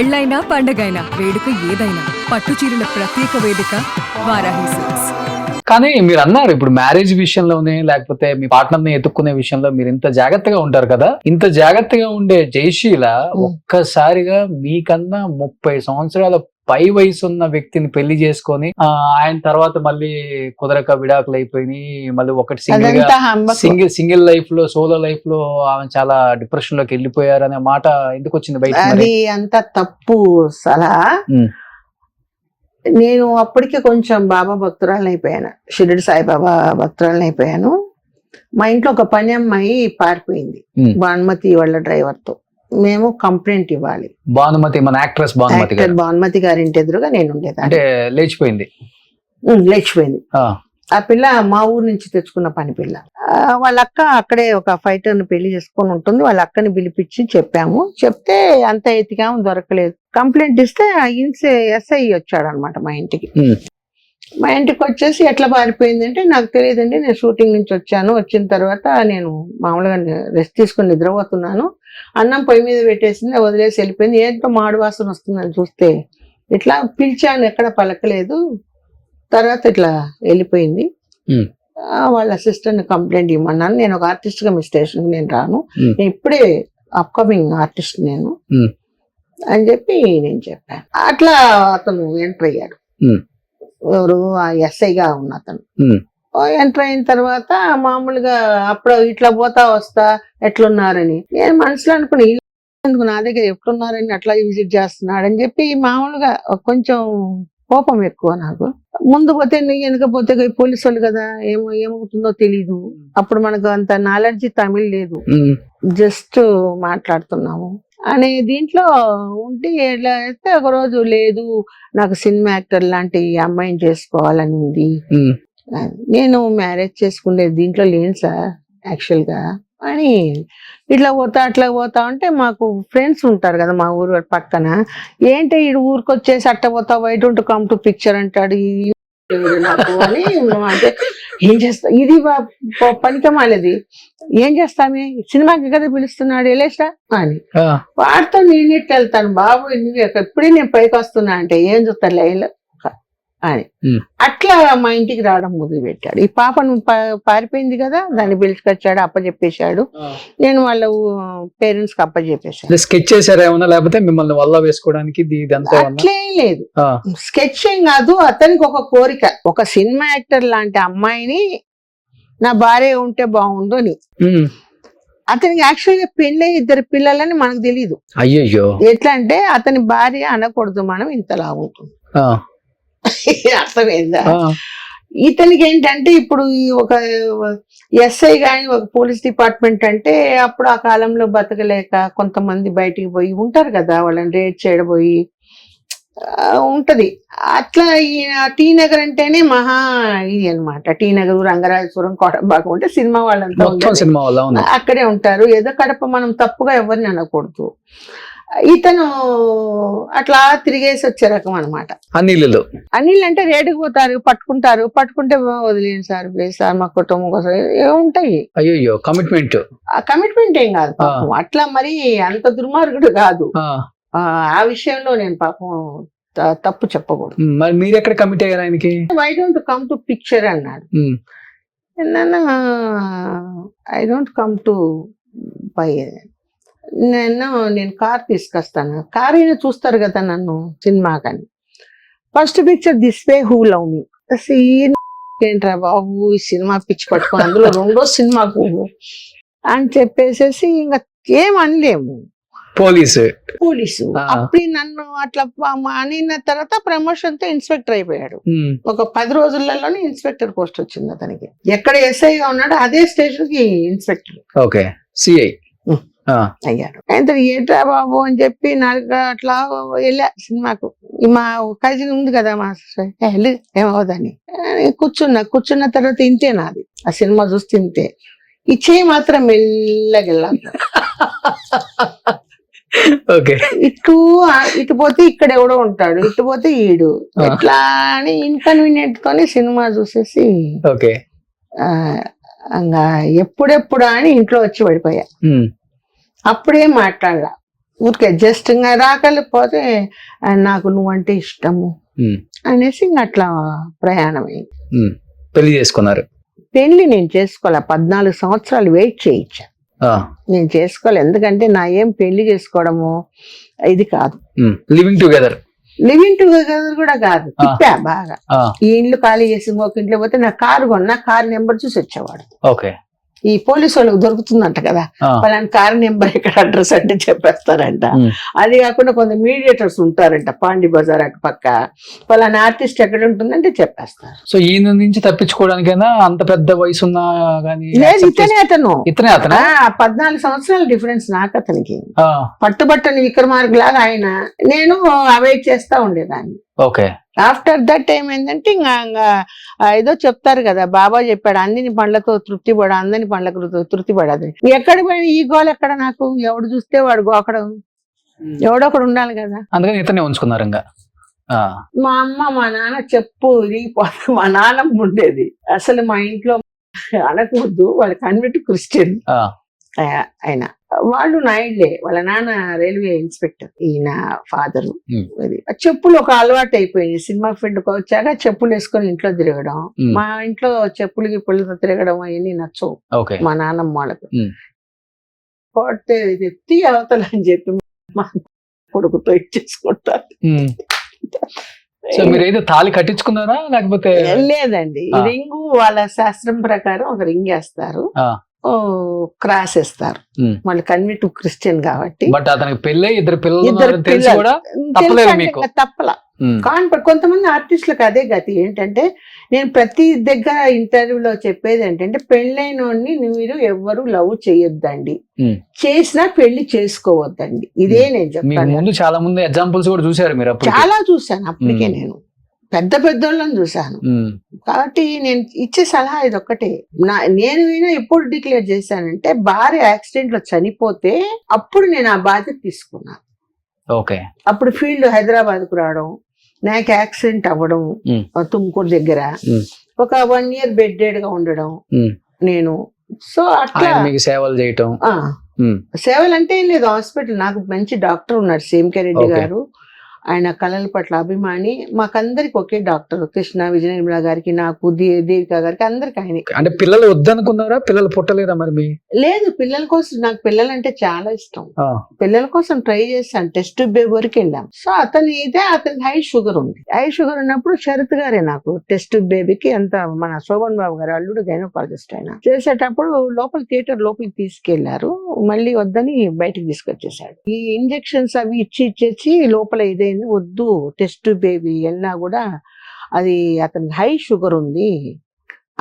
పెళ్ళైనా పండగైనా వేడుక ఏదైనా పట్టు చీరల ప్రత్యేక వేదిక వారాహి సిల్క్స్. కానీ మీరు అన్నారు ఇప్పుడు మ్యారేజ్ విషయంలోనే లేకపోతే మీ పార్ట్నర్ ని ఎత్తుక్కునే విషయంలో మీరు ఇంత జాగ్రత్తగా ఉంటారు కదా, ఇంత జాగ్రత్తగా ఉండే జయశీల ఒక్కసారిగా మీకన్నా 30 సంవత్సరాల పై వయసు ఉన్న వ్యక్తిని పెళ్లి చేసుకొని ఆయన తర్వాత మళ్ళీ కుదరక విడాకులు అయిపోయినాయి. మళ్ళీ ఒకటి సింగిల్ లైఫ్ లో సోలో లైఫ్ లో ఆమె చాలా డిప్రెషన్ లోకి వెళ్ళిపోయారు అనే మాట ఎందుకు వచ్చింది బయట? అది అంత తప్పు సలహా. నేను అప్పటికే కొంచెం బాబా భక్తురాలని అయిపోయాను, షిరిడి సాయిబాబా భక్తురాలని అయిపోయాను. మా ఇంట్లో ఒక పని అమ్మాయి పారిపోయింది భానుమతి వాళ్ళ డ్రైవర్ తో. మేము కంప్లైంట్ ఇవ్వాలి. భానుమతి మన యాక్ట్రెస్ భానుమతి గారి ఇంటి ఎదురుగా నేను ఉండేదాన్ని. అంటే లేచిపోయింది. ఆ పిల్ల మా ఊరు నుంచి తెచ్చుకున్న పని పిల్ల. వాళ్ళ అక్క అక్కడే ఒక ఫైటర్ ని పెళ్లి చేసుకొని ఉంటుంది. వాళ్ళ అక్కని పిలిపించి చెప్పాము. చెప్తే అంత ఎతికాము, దొరకలేదు. కంప్లైంట్ ఇస్తే ఎస్ఐ వచ్చాడు అనమాట మా ఇంటికి. మా ఇంటికి వచ్చేసి ఎట్లా పారిపోయింది అంటే, నాకు తెలియదండి, నేను షూటింగ్ నుంచి వచ్చాను. వచ్చిన తర్వాత నేను మామూలుగా రెస్ట్ తీసుకుని నిద్రపోతున్నాను, అన్నం పొయ్యి మీద పెట్టేసింది, వదిలేసి వెళ్ళిపోయింది. ఏంటో మాడు వాసన వస్తుందని చూస్తే ఇట్లా పిలిచాను, ఎక్కడ పలకలేదు. తర్వాత ఇట్లా వెళ్ళిపోయింది. వాళ్ళ అసిస్టెంట్ కంప్లైంట్ ఇవ్వమన్నాను. నేను ఒక ఆర్టిస్ట్ గా మీ స్టేషన్ నేను రాను, నేను ఇప్పుడే అప్కమింగ్ ఆర్టిస్ట్ నేను అని చెప్పి నేను చెప్పాను. అట్లా అతను ఎంటర్ అయ్యాడు. ఎవరు? ఆ ఎస్ఐగా ఉన్న అతను ఎంటర్ అయిన తర్వాత మామూలుగా అప్పుడు ఇట్లా పోతా వస్తా ఎట్లున్నారని నేను మనసులో అనుకుని, నా దగ్గర ఎట్లున్నారని అట్లా విజిట్ చేస్తున్నాడు అని చెప్పి మామూలుగా కొంచెం కోపం ఎక్కువ నాకు. ముందు పోతే వెనకపోతే పోలీసు వాళ్ళు కదా, ఏమవుతుందో తెలీదు. అప్పుడు మనకు అంత నాలెడ్జ్ తమిళ్ లేదు, జస్ట్ మాట్లాడుతున్నాము అనే దీంట్లో ఉంటే ఎట్లా అయితే ఒక రోజు లేదు, నాకు సినిమా యాక్టర్ లాంటి అమ్మాయిని చేసుకోవాలని ఉంది. నేను మ్యారేజ్ చేసుకునే దీంట్లో లేను సార్ యాక్చువల్ గా అని ఇట్లా పోతా అట్లా పోతా ఉంటే మాకు ఫ్రెండ్స్ ఉంటారు కదా మా ఊరు పక్కన. ఏంటి ఈ ఊరికి వచ్చేసి అట్ట పోతా, why don't come to picture అంటాడు నాకు అని. అంటే ఏం చేస్తా, ఇది పనికి మాలేది, ఏం చేస్తామే, సినిమాకి కదా పిలుస్తున్నాడు వెళ్ళేసా అని. వాడితో నేనెట్ వెళ్తాను, బాబు ఎప్పుడే నేను పైకి వస్తున్నా అంటే ఏం చూస్తాను లైన్లో అని. అట్లా మా ఇంటికి రావడం మొదలు పెట్టాడు. ఈ పాపను పారిపోయింది కదా, దాన్ని పిలుచుకొచ్చాడు, అప్పచెప్పేశాడు. నేను వాళ్ళ పేరెంట్స్ కి అప్పచెప్పేశాను. స్కెచ్ చేశారా ఏమన్నా, లేకపోతే మిమ్మల్ని వల్ల వేసుకోవడానికి? అట్లేం లేదు, స్కెచ్ ఏం కాదు. అతనికి ఒక కోరిక, ఒక సినిమా యాక్టర్ లాంటి అమ్మాయిని నా భార్య ఉంటే బాగుండు అని. అతనికి యాక్చువల్గా పెళ్ళి 2 పిల్లలని మనకు తెలీదు. అయ్యో, ఎట్లా అంటే అతని భార్య అనకూడదు, మనం ఇంతలా ఉంటుంది. అర్థమైందా? ఇతనికి ఏంటంటే ఇప్పుడు ఒక ఎస్ఐ గాని ఒక పోలీస్ డిపార్ట్మెంట్ అంటే అప్పుడు ఆ కాలంలో బతకలేక కొంతమంది బయటికి పోయి ఉంటారు కదా, వాళ్ళని రేట్ చేయడపోయి ఉంటది. అట్లా ఈ టీ నగర్ అంటేనే మహా ఇది అనమాట. టీ నగర్, రంగరాజపురం, కోటంబాగం ఉంటే సినిమా వాళ్ళంతా అక్కడే ఉంటారు. ఏదో కడప మనం తప్పుగా ఎవరిని అనకూడదు. ఇతను అట్లా తిరిగేసి వచ్చే రకం అనమాట. అనిల్ అంటే రేటుకు పోతారు, పట్టుకుంటే వదిలేను సార్, ప్లీజ్ సార్, మా కుటుంబం కోసం ఉంటాయి. అయ్యో, కమిట్మెంట్ ఏం కాదు పాపం, అట్లా మరి అంత దుర్మార్గుడు కాదు. ఆ విషయంలో నేను పాపం తప్పు చెప్పకూడదు. మరి మీరు ఎక్కడ కమిట్ అయ్యారు ఆయనకి? I don't come to picture అన్నాడు. I don't come to by, నేను కార్ తీసుకొస్తాను. కార్ అయినా చూస్తారు కదా నన్ను సినిమా కానీ. First picture this way who love me, ఏంట్రా బాబు ఈ సినిమా పిచ్చి పట్టుకొని అందులో 2వ సినిమాకు అని చెప్పేసేసి ఇంకా ఏం అనలేము. పోలీసు అప్పుడు నన్ను అట్లా అనిన తర్వాత ప్రమోషన్ తో ఇన్స్పెక్టర్ అయిపోయాడు. ఒక 10 రోజులలోనే ఇన్స్పెక్టర్ పోస్ట్ వచ్చింది అతనికి. ఎక్కడ ఎస్ఐగా ఉన్నాడో అదే స్టేషన్ కి ఇన్స్పెక్టర్ అయ్యాడు. అయితే ఏంట్రా బాబు అని చెప్పి నాకు అట్లా వెళ్ళా సినిమాకు. మా కజిన్ ఉంది కదా మా వెళ్ళి ఏమవుదని కూర్చున్న తర్వాత ఇంతే నాది. ఆ సినిమా చూస్తే ఇంతే, ఇచ్చే మాత్రం మెల్లగెళ్ళా. ఇటు పోతే ఇక్కడ ఎవడో ఉంటాడు, ఇటు పోతే ఈడు, ఎట్లా అని ఇన్కన్వీనియంట్ తోనే సినిమా చూసేసి ఎప్పుడెప్పుడా అని ఇంట్లో వచ్చి పడిపోయా. అప్పుడే మాట్లాడలా, ఊరికే జస్ట్ ఇంకా రాకపోతే నాకు నువ్వంటే ఇష్టము ఉమ్, అనేసి ఇంక అట్లా ప్రయాణం అయింది. ఉమ్. పెళ్లి చేసుకున్నారు. పెళ్లి నేను చేసుకోలే, 14 సంవత్సరాలు వెయిట్ చేయించా. ఆ, నేను చేసుకోలే, ఎందుకంటే నా ఏం పెళ్లి చేసుకోవడము ఇది కాదు, లివింగ్ టుగెదర్. లివింగ్ టుగెదర్ కూడా కాదు. తిప్పా బాగా. ఈ ఇండ్లు ఖాళీ చేసి ఇంకొక ఇంట్లో పోతే నా కారు కొన్నా, కారు నెంబర్ చూసి వచ్చేవాడు. ఓకే. ఈ పోలీసు వాళ్ళకి దొరుకుతుందంట కదా, వాళ్ళని కారు నెంబర్ ఇక్కడ అడ్రస్ అంటే చెప్పేస్తారంట. అది కాకుండా కొంత మీడియేటర్స్ ఉంటారంట పాండి బజార్ అటు పక్క, వాళ్ళని ఆర్టిస్ట్ ఎక్కడ ఉంటుందంటే చెప్పేస్తారు. సో ఈయన నుంచి తప్పించుకోవడానికైనా అంత పెద్ద వయసు ఉన్నా గానీ లేదు, ఇతనే అతను. 14 సంవత్సరాల డిఫరెన్స్ నాకు అతనికి. పట్టుబట్టని విక్రమార్క లాగా ఆయన, నేను అవాయిడ్ చేస్తా ఉండేదాన్ని. ఓకే. ఆఫ్టర్ దట్ ఏమైందంటే ఇంకా ఏదో చెప్తారు కదా, బాబా చెప్పాడు అన్ని పండ్లతో తృప్తి పడ, అందని పండ్లకు తృప్తి పడదు. ఎక్కడ పోయిన ఈ గోల్ ఎక్కడ, నాకు ఎవడు చూస్తే వాడు గోకడం, ఎవడొకడు ఉండాలి కదా. అందుకని ఇతనే ఉంచుకున్నారు ఇంకా. మా అమ్మ మా నాన్న చెప్పు ఇరిగిపోతే, మా నాన్నమ్మ ఉండేది అసలు మా ఇంట్లో అనకూడదు, వాళ్ళ కన్వర్ట్ క్రిస్టియన్ ఆయన. వాళ్ళు నాయుడులే, వాళ్ళ నాన్న రైల్వే ఇన్స్పెక్టర్, ఈయన ఫాదర్. అది చెప్పులు ఒక అలవాటు అయిపోయింది. సినిమా ఫీల్డ్కి వచ్చాక చెప్పులు వేసుకొని ఇంట్లో తిరగడం. మా ఇంట్లో చెప్పులు గిప్పులతో తిరగడం అవన్నీ నచ్చవు మా నాన్నమ్మ వాళ్ళకు. కొడితే ఎత్తి అవతల అని చెప్పి మా కొడుకుతో ఇచ్చేసుకుంటారు. మీరేదో తాళి కట్టించుకున్నారా లేకపోతే? లేదండి, రింగు వాళ్ళ శాస్త్రం ప్రకారం ఒక రింగ్ వేస్తారు, క్రాస్ వేస్తారు. వాళ్ళు కన్వర్ట్ క్రిస్టియన్ కాబట్టి. బట్ అతనికి పెళ్ళి, ఇద్దరు తప్పల. కొంతమంది ఆర్టిస్టులకు అదే గతి. ఏంటంటే నేను ప్రతి దగ్గర ఇంటర్వ్యూలో చెప్పేది ఏంటంటే, పెళ్ళైన మీరు ఎవ్వరు లవ్ చేయొద్దండి, చేసినా పెళ్లి చేసుకోవద్దండి. ఇదే నేను చెప్తాను. చాలా మంది ఎగ్జాంపుల్స్ కూడా చూసారు మీరు? చాలా చూసాను అప్పటికే, నేను పెద్ద పెద్దోళ్ళని చూసాను. కాబట్టి నేను ఇచ్చే సలహా ఇది ఒక్కటే. నేను ఎప్పుడు డిక్లేర్ చేశానంటే, భార్య యాక్సిడెంట్ లో చనిపోతే అప్పుడు నేను ఆ బాధ్యత తీసుకున్నాను. ఓకే. అప్పుడు ఫీల్డ్ హైదరాబాద్ కు రావడం, నాకు యాక్సిడెంట్ అవ్వడం తుమ్కూరు దగ్గర, ఒక 1 year బెడ్డెడ్ గా ఉండడం నేను. సో అట్లా సేవలు చేయటం. సేవలు అంటే ఏం లేదు, హాస్పిటల్ నాకు మంచి డాక్టర్ ఉన్నారు, సేమ్కే రెడ్డి గారు. ఆయన కళల పట్ల అభిమాని. మాకందరికి ఒకే డాక్టర్, కృష్ణ విజయ నిర్మల గారికి, నాకు దేవిక గారికి, అందరికి ఆయన. అంటే పిల్లలు వద్దనుకున్నారా? పిల్లలు పుట్టలేదా మరి? లేదు, పిల్లల కోసం, నాకు పిల్లలు అంటే చాలా ఇష్టం. పిల్లల కోసం ట్రై చేశాను, టెస్ట్ బేబీ వరకు వెళ్ళాం. సో అతని హై షుగర్ ఉంది. హై షుగర్ ఉన్నప్పుడు శరత్ గారే నాకు టెస్ట్ బేబీకి అంత, మన శోభన్ బాబు గారు అల్లుడు గైనకాలజిస్ట్ ఆయన, చేసేటప్పుడు థియేటర్ లోపలికి తీసుకెళ్లారు. మళ్ళీ వద్దని బయటకు తీసుకొచ్చేసాడు. ఈ ఇంజెక్షన్స్ అవి ఇచ్చేసి లోపల ఇదే వద్దు, టెస్ట్ బేబీ వెళ్ళినా కూడా అది అతనికి హై షుగర్ ఉంది.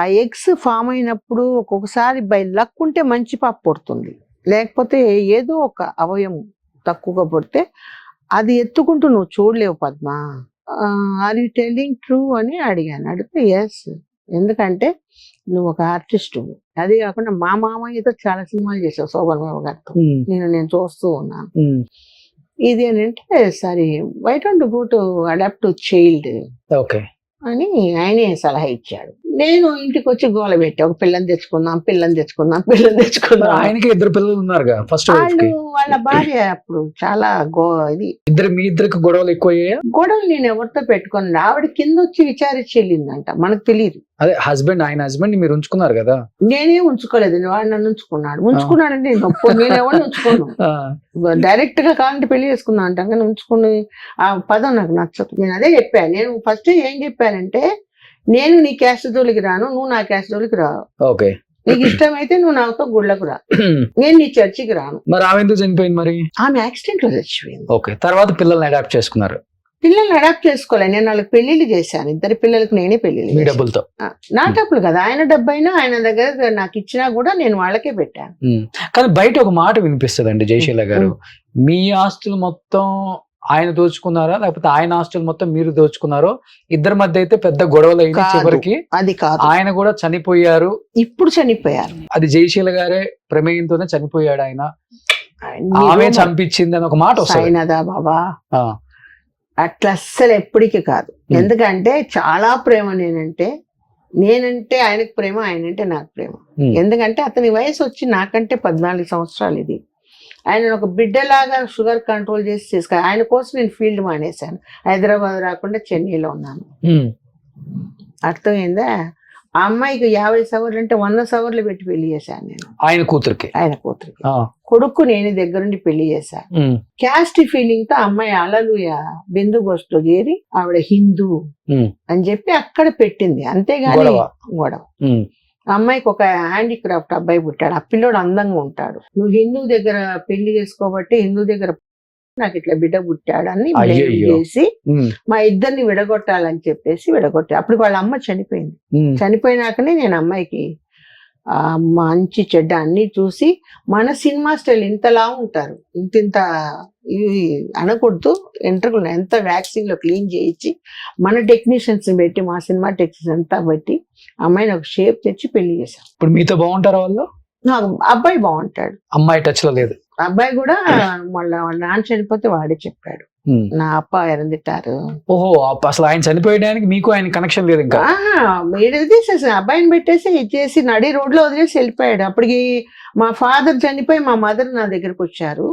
ఆ ఎగ్స్ ఫామ్ అయినప్పుడు ఒక్కొక్కసారి బై లక్ ఉంటే మంచి పాప పుడుతుంది, లేకపోతే ఏదో ఒక అవయవం తక్కువగా పుడితే అది ఎత్తుకుంటూ నువ్వు చూడలేవు Padma. Are you telling true అని అడిగాను. అడిగితే ఎస్, ఎందుకంటే నువ్వు ఒక ఆర్టిస్ట్. అది కాకుండా మా మామయ్యతో చాలా సినిమాలు చేసావు శోభన్ బాబు గారితో, నేను చూస్తూ ఉన్నాను. ఇది అంటే సరే, why don't go to adopt to child అని ఆయనే సలహా ఇచ్చాడు. నేను ఇంటికి వచ్చి గోల పెట్టా, ఒక పిల్లని తెచ్చుకుందాం. ఆయనకి 2 పిల్లలు ఉన్నారు. ఫస్ట్ వాళ్ళ భార్య అప్పుడు చాలా మీ ఇద్దరికి గొడవలు ఎక్కువయ్యా? గొడవలు నేను ఎవరితో పెట్టుకుని, ఆవిడ కింద వచ్చి విచారించి వెళ్ళిందంట, మనకు తెలియదు. అదే ఆయన హస్బెండ్ మీరు ఉంచుకున్నారు కదా? నేనే ఉంచుకోలేదు, వాడు నన్ను ఉంచుకున్నాడంటే నేను ఎవరిని ఉంచుకున్నాను. డైరెక్ట్ గా కావాలంటే పెళ్లి చేసుకుందాం అంటాం, కానీ ఉంచుకుని ఆ పదం నాకు నచ్చదు. నేను అదే చెప్పాను. నేను ఫస్ట్ ఏం చెప్పానంటే, నేను నీ క్యాస్ట్ జోలికి రాను, నువ్వు నా క్యాస్ట్ జోలికి రావు. నీకు ఇష్టమైతే నువ్వు నాతో గుళ్ళకు రా, నేను నీ చర్చికి రాను. మరి ఆమె ఎందుకు చనిపోయింది? మరి ఆమె యాక్సిడెంట్ లో చచ్చిపోయింది. ఓకే. తర్వాత పిల్లల్ని అడాప్ట్ చేసుకున్నారు? పిల్లల్ని అడాప్ట్ చేసుకోలేదు, నేను వాళ్ళకి పెళ్లిళ్ళు చేశాను. 2 పిల్లలకు నేనే పెళ్లిళ్ళు. మీ డబ్బులతో? నా డబ్బులు కదా, ఆయన డబ్బు అయినా ఆయన దగ్గర నాకు ఇచ్చినా కూడా నేను వాళ్ళకే పెట్టాను. కానీ బయట ఒక మాట వినిపిస్తుందండి జయశీల గారు, మీ ఆస్తులు మొత్తం ఆయన దోచుకున్నారా లేకపోతే ఆయన ఆస్తులు మొత్తం మీరు దోచుకున్నారో, ఇద్దరి మధ్య అయితే పెద్ద గొడవలు అయినా చివరికి అది కాదు, ఆయన కూడా చనిపోయారు. ఇప్పుడు చనిపోయారు. అది జయశీల గారే ప్రమేయంతోనే చనిపోయాడు, ఆయన ఆమె చంపించింది అని ఒక మాట వస్తుంది. బాబా అట్లా అస్సలు ఎప్పటికీ కాదు. ఎందుకంటే చాలా ప్రేమ. నేనంటే ఆయనకు ప్రేమ, ఆయనంటే నాకు ప్రేమ. ఎందుకంటే అతని వయసు వచ్చి నాకంటే 14 సంవత్సరాలు. ఇది ఆయన ఒక బిడ్డలాగా షుగర్ కంట్రోల్ చేసి తీసుకు ఆయన కోసం నేను ఫీల్డ్ మానేశాను. హైదరాబాద్ రాకుండా చెన్నైలో ఉన్నాను. అర్థమైందా? ఆ అమ్మాయికి 50 సవర్లు అంటే 100 సవర్లు పెట్టి పెళ్లి చేశాను నేను ఆయన కూతురికి. ఆయన కూతురికి. కొడుకు నేను దగ్గరుండి పెళ్లి చేశాను. క్యాస్ట్ ఫీలింగ్ తో అమ్మాయి అలలుయ బిందు గోష్ఠిలో చేరి ఆవిడ హిందూ అని చెప్పి అక్కడ పెట్టింది, అంతేగాని గొడవ. అమ్మాయికి ఒక హ్యాండీక్రాఫ్ట్ అబ్బాయి పుట్టాడు. ఆ పిల్లోడు అందంగా ఉంటాడు. నువ్వు హిందూ దగ్గర పెళ్లి చేసుకోబట్టి హిందూ దగ్గర నాకు ఇట్లా బిడ్డ పుట్టాడని చేసి మా ఇద్దరిని విడగొట్టాలని చెప్పేసి విడగొట్టా. అప్పుడు వాళ్ళ అమ్మ చనిపోయింది. చనిపోయినాకనే నేను అమ్మాయికి మంచి చెడ్డ అన్ని చూసి, మన సినిమా స్టైల్ ఇంతలా ఉంటారు, ఇంత ఇవి అనకూడదు, ఎంట్రుకులు ఎంత వ్యాక్సిన్ లో క్లీన్ చేయించి మన టెక్నీషియన్స్ పెట్టి, మా సినిమా టెక్నీషియన్స్ అంతా బట్టి అమ్మాయిని ఒక షేప్ తెచ్చి పెళ్లి చేశాం. ఇప్పుడు మీతో బాగుంటారా వాళ్ళు? నాకు అబ్బాయి బాగుంటాడు. అమ్మాయి టచ్ లో లేదు. అబ్బాయి కూడా వాళ్ళ నాన్న చనిపోతే వాడే చెప్పాడు, నా అప్ప ఎరందిట్టారు. ఓహో, అసలు ఆయన చనిపోయడానికి మీకు ఆయన కనెక్షన్ లేదు ఇంకా? తీసేసి అబ్బాయిని పెట్టేసి ఇచ్చేసి నడి రోడ్ లో వదిలేసి వెళ్ళిపోయాడు. అప్పటికి మా ఫాదర్ చనిపోయి మా మదర్ నా దగ్గరకు వచ్చారు,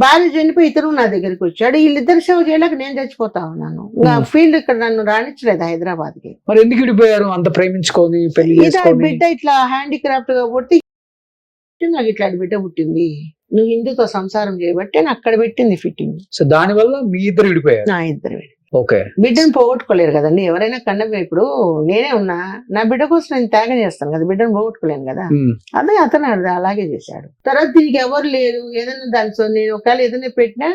భార్య చనిపోయి ఇతను నా దగ్గరికి వచ్చాడు. వీళ్ళిద్దరు సేవ చేయలేక నేను చచ్చిపోతా ఉన్నాను. ఫీల్డ్ ఇక్కడ నన్ను రాణించలేదు హైదరాబాద్ కి. మరి ఎందుకు విడిపోయారు అంత ప్రేమించుకొని పెళ్లి చేసుకొని? బిడ్డ ఇట్లా హ్యాండిక్రాఫ్ట్ గా పుట్టి నాకు ఇట్లాంటి బిడ్డ పుట్టింది, నువ్వు హిందూతో సంసారం చేయబట్టి అని అక్కడ పెట్టింది ఫిట్టింగ్. సో దాని వల్ల మీ ఇద్దరు విడిపోయారు? నా ఇద్దరు. ఓకే. బిడ్డను పోగొట్టుకోలేరు కదండి ఎవరైనా. ఇప్పుడు నేనే ఉన్నా, నా బిడ్డ కోసం నేను త్యాగం చేస్తాను కదా, బిడ్డను పోగొట్టుకోలేను కదా. అదే అతను అలాగే చేశాడు. తర్వాత దీనికి ఎవరు లేరు, ఏదైనా దాని నేను ఒకవేళ ఏదైనా పెట్టినా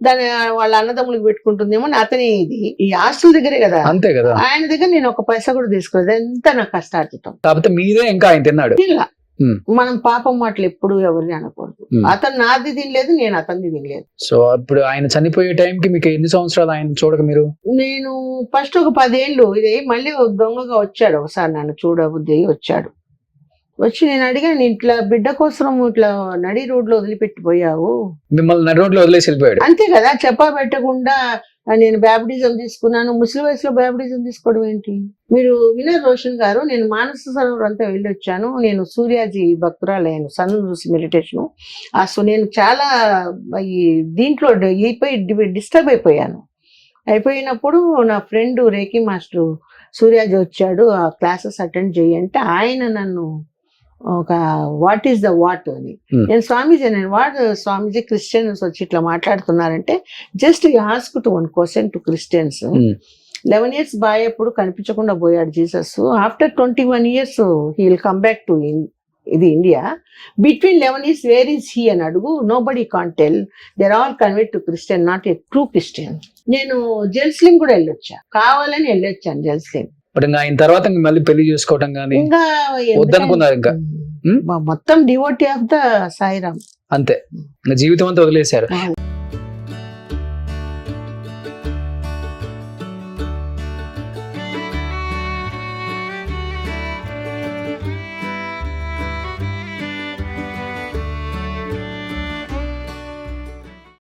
దాని వాళ్ళ అన్నదమ్ములకు పెట్టుకుంటుందేమో అని అతని ఇది ఈ ఆస్తుల దగ్గరే కదా. అంతే కదా. ఆయన దగ్గర నేను ఒక పైసా కూడా తీసుకోలేదు, ఎంత నాకు కష్టార్జితం. కాకపోతే మీదే ఇంకా ఆయన తిన్నాడు. ఇలా మనం పాపం మాటలు ఎప్పుడు ఎవరిని అనకూడదు. అతను నాది తినలేదు, నేను అతనిది తినలేదు. సో అప్పుడు ఆయన చనిపోయే టైంకి మీకు ఎన్ని సంవత్సరాలు ఆయన చూడక మీరు? నేను ఫస్ట్ ఒక 10 ఏళ్ళు ఇది మళ్ళీ దొంగగా వచ్చాడు ఒకసారి, నన్ను చూడబుద్ధి వచ్చాడు. వచ్చి నేను అడిగాను, ఇట్లా బిడ్డ కోసం ఇట్లా నడి రోడ్ లో వదిలిపెట్టిపోయావు. మిమ్మల్ని నడి రోడ్ లో వదిలేసి వెళ్ళిపోయాడు? అంతే కదా, చెప్పా పెట్టకుండా నేను బ్యాప్టిజం తీసుకున్నాను. ముసలి వయసులో బ్యాప్టిజం తీసుకోవడం ఏంటి? మీరు వినర్ రోషన్ గారు, నేను మానస సరోవర్ అంతా వెళ్ళొచ్చాను. నేను సూర్యాజీ భక్తురాలయ్యాను, సన్ చూసి మెడిటేషన్. నేను చాలా ఈ దీంట్లో డిస్టర్బ్ అయిపోయాను. అయిపోయినప్పుడు నా ఫ్రెండ్ రేఖీ మాస్టర్ సూర్యాజీ వచ్చాడు, ఆ క్లాసెస్ అటెండ్ చేయంటే ఆయన నన్ను ఒక వాట్ ఈస్ ద వాట్ అని, నేను స్వామీజీ వాట్ స్వామీజీ క్రిస్టియన్స్ వచ్చి ఇట్లా మాట్లాడుతున్నారంటే, just ask to 1 question to Christians. 11 years boy అప్పుడు కనిపించకుండా పోయాడు Jesus. After 21 years he will come back to ఇది India. Between 11 years where is he అని అడుగు. Nobody can tell, they're all convert to Christian, not a true Christian. నేను Jerusalem కూడా వెళ్ళొచ్చా, కావాలని వెళ్ళొచ్చాను జెరూసలేం. ఆయన తర్వాత మళ్ళీ పెళ్లి చేసుకోవటం కానీ ఇంకా వద్దనుకున్నారు? ఇంకా మొత్తం డివోటీ ఆఫ్ ద సాయిరామ్ అంతే, జీవితం అంతా వదిలేశారు.